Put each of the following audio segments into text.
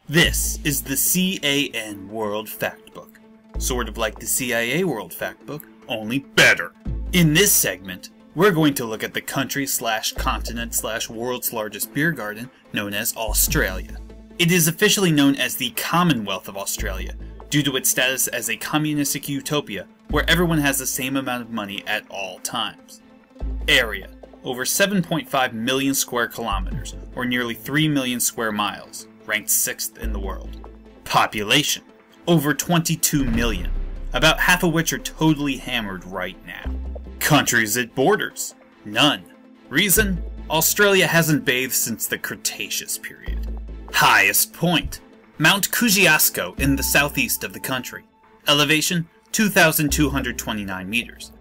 This is the C.A.N. World Factbook, sort of like the CIA World Factbook, only better. In this segment, we're going to look at the country/continent/world's largest beer garden known as Australia. It is officially known as the Commonwealth of Australia, due to its status as a communistic utopia where everyone has the same amount of money at all times. Area: over 7.5 million square kilometers, or nearly 3 million square miles, ranked 6th in the world. Population: over 22 million, about half of which are totally hammered right now. Countries it borders: none. Reason? Australia hasn't bathed since the Cretaceous period. Highest point: Mount Kosciuszko in the southeast of the country. Elevation: 2,229 meters.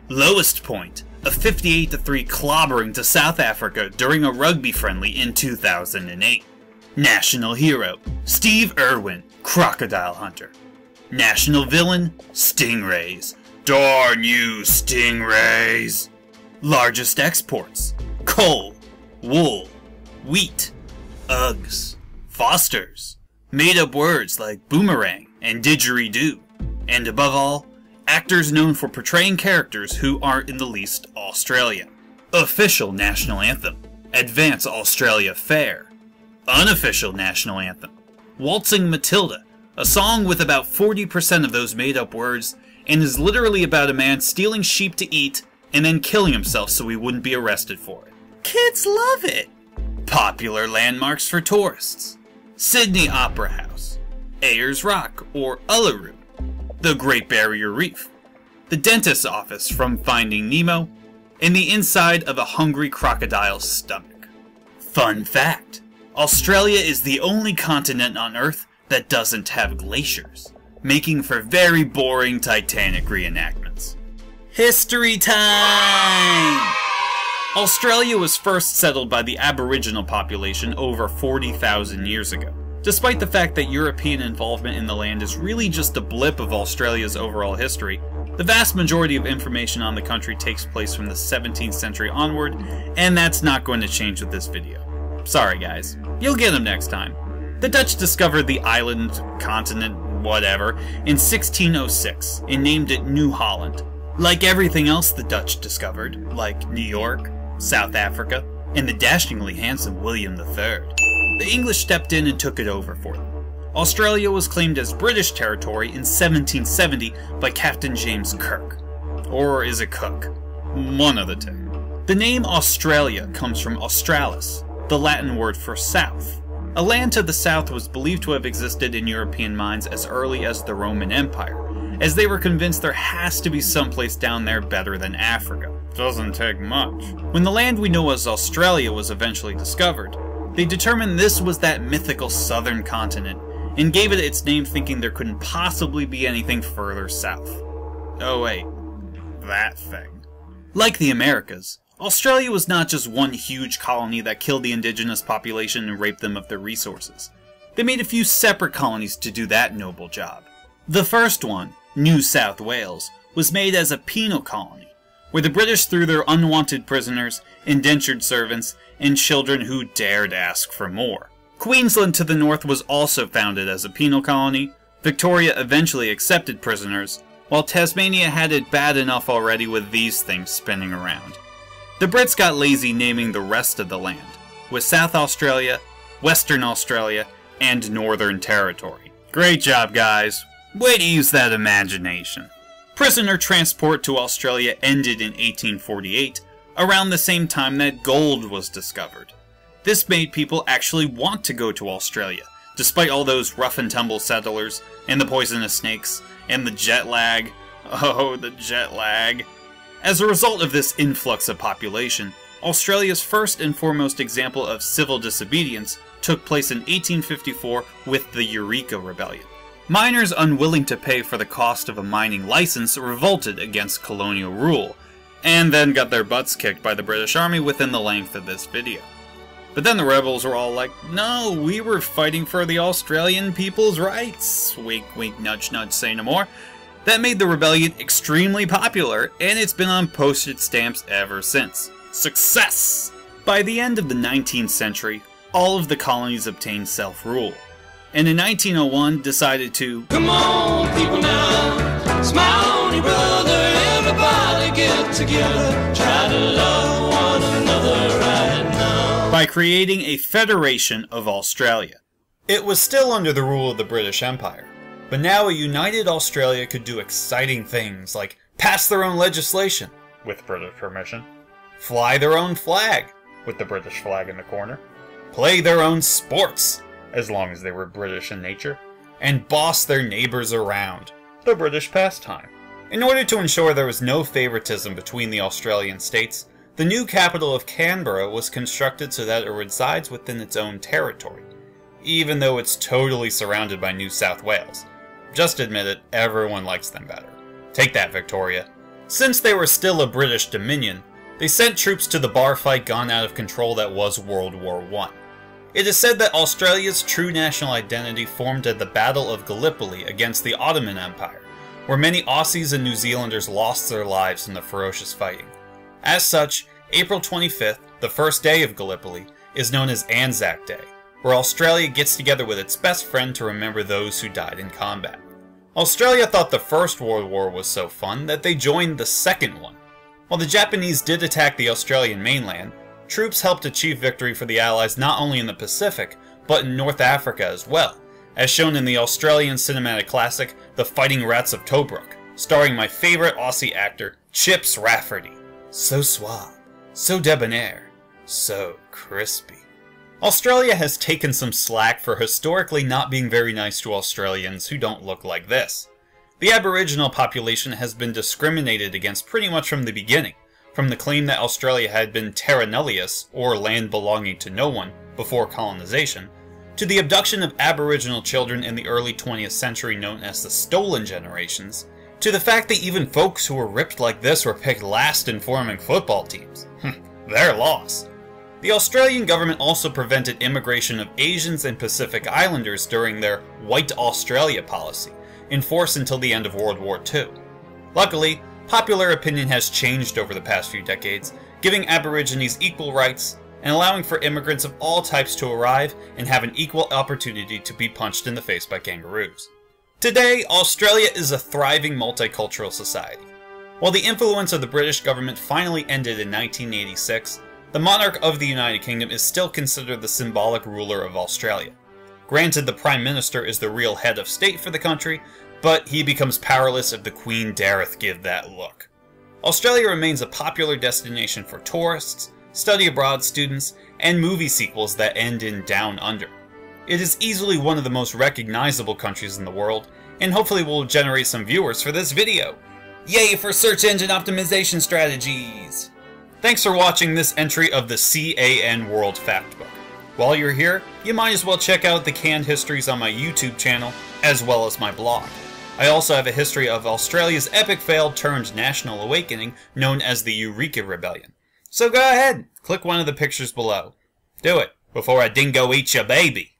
Lowest point: a 58-3 clobbering to South Africa during a rugby friendly in 2008. National hero: Steve Irwin, crocodile hunter. National villain: stingrays. Darn you, stingrays! Largest exports: coal, wool, wheat, Uggs, Fosters, made-up words like boomerang and didgeridoo, and above all, actors known for portraying characters who aren't in the least Australian. Official national anthem: Advance Australia Fair. Unofficial national anthem: Waltzing Matilda, a song with about 40% of those made-up words, and is literally about a man stealing sheep to eat and then killing himself so he wouldn't be arrested for it. Kids love it! Popular landmarks for tourists: Sydney Opera House, Ayers Rock or Uluru, the Great Barrier Reef, the dentist's office from Finding Nemo, and the inside of a hungry crocodile's stomach. Fun fact: Australia is the only continent on Earth that doesn't have glaciers, making for very boring Titanic reenactments. History time! Australia was first settled by the Aboriginal population over 40,000 years ago. Despite the fact that European involvement in the land is really just a blip of Australia's overall history, the vast majority of information on the country takes place from the 17th century onward, and that's not going to change with this video. Sorry guys, you'll get them next time. The Dutch discovered the island, continent, whatever, in 1606 and named it New Holland. Like everything else the Dutch discovered, like New York, South Africa, and the dashingly handsome William III, the English stepped in and took it over for them. Australia was claimed as British territory in 1770 by Captain James Kirk. Or is it Cook? One of the two. The name Australia comes from Australis, the Latin word for south. A land to the south was believed to have existed in European minds as early as the Roman Empire, as they were convinced there has to be someplace down there better than Africa. Doesn't take much. When the land we know as Australia was eventually discovered, they determined this was that mythical southern continent, and gave it its name thinking there couldn't possibly be anything further south. Oh wait, that thing. Like the Americas, Australia was not just one huge colony that killed the indigenous population and raped them of their resources. They made a few separate colonies to do that noble job. The first one, New South Wales, was made as a penal colony, where the British threw their unwanted prisoners, indentured servants, and children who dared ask for more. Queensland to the north was also founded as a penal colony. Victoria eventually accepted prisoners, while Tasmania had it bad enough already with these things spinning around. The Brits got lazy naming the rest of the land, with South Australia, Western Australia, and Northern Territory. Great job, guys. Way to use that imagination. Prisoner transport to Australia ended in 1848, around the same time that gold was discovered. This made people actually want to go to Australia, despite all those rough-and-tumble settlers, and the poisonous snakes, and the jet lag. Oh, the jet lag. As a result of this influx of population, Australia's first and foremost example of civil disobedience took place in 1854 with the Eureka Rebellion. Miners unwilling to pay for the cost of a mining license revolted against colonial rule, and then got their butts kicked by the British Army within the length of this video. But then the rebels were all like, no, we were fighting for the Australian people's rights. Wink, wink, nudge, nudge, say no more. That made the rebellion extremely popular, and it's been on postage stamps ever since. Success! By the end of the 19th century, all of the colonies obtained self-rule. and in 1901 decided to Come on, people now, smile on your brother, everybody get together, try to love one another right now. by creating a Federation of Australia. It was still under the rule of the British Empire, but now a united Australia could do exciting things like pass their own legislation, with British permission, fly their own flag, with the British flag in the corner, play their own sports, as long as they were British in nature, and boss their neighbours around, the British pastime. In order to ensure there was no favoritism between the Australian states, the new capital of Canberra was constructed so that it resides within its own territory, even though it's totally surrounded by New South Wales. Just admit it, everyone likes them better. Take that, Victoria. Since they were still a British dominion, they sent troops to the bar fight gone out of control that was World War I. It is said that Australia's true national identity formed at the Battle of Gallipoli against the Ottoman Empire, where many Aussies and New Zealanders lost their lives in the ferocious fighting. As such, April 25th, the first day of Gallipoli, is known as Anzac Day, where Australia gets together with its best friend to remember those who died in combat. Australia thought the First World War was so fun that they joined the second one. While the Japanese did attack the Australian mainland, troops helped achieve victory for the Allies not only in the Pacific, but in North Africa as well, as shown in the Australian cinematic classic The Fighting Rats of Tobruk, starring my favorite Aussie actor, Chips Rafferty. So suave, so debonair, so crispy. Australia has taken some slack for historically not being very nice to Australians who don't look like this. The Aboriginal population has been discriminated against pretty much from the beginning, from the claim that Australia had been terra nullius, or land belonging to no one, before colonization, to the abduction of Aboriginal children in the early 20th century known as the Stolen Generations, to the fact that even folks who were ripped like this were picked last in forming football teams. Their loss. The Australian government also prevented immigration of Asians and Pacific Islanders during their White Australia policy, in force until the end of World War II. Luckily, popular opinion has changed over the past few decades, giving Aborigines equal rights and allowing for immigrants of all types to arrive and have an equal opportunity to be punched in the face by kangaroos. Today, Australia is a thriving multicultural society. While the influence of the British government finally ended in 1986, the monarch of the United Kingdom is still considered the symbolic ruler of Australia. Granted, the Prime Minister is the real head of state for the country, but he becomes powerless if the Queen dareth give that look. Australia remains a popular destination for tourists, study abroad students, and movie sequels that end in Down Under. It is easily one of the most recognizable countries in the world, and hopefully will generate some viewers for this video. Yay for search engine optimization strategies! Thanks for watching this entry of the C.A.N. World Factbook. While you're here, you might as well check out the canned histories on my YouTube channel, as well as my blog. I also have a history of Australia's epic fail turned national awakening known as the Eureka Rebellion. So go ahead, click one of the pictures below. Do it, before a dingo eats your baby.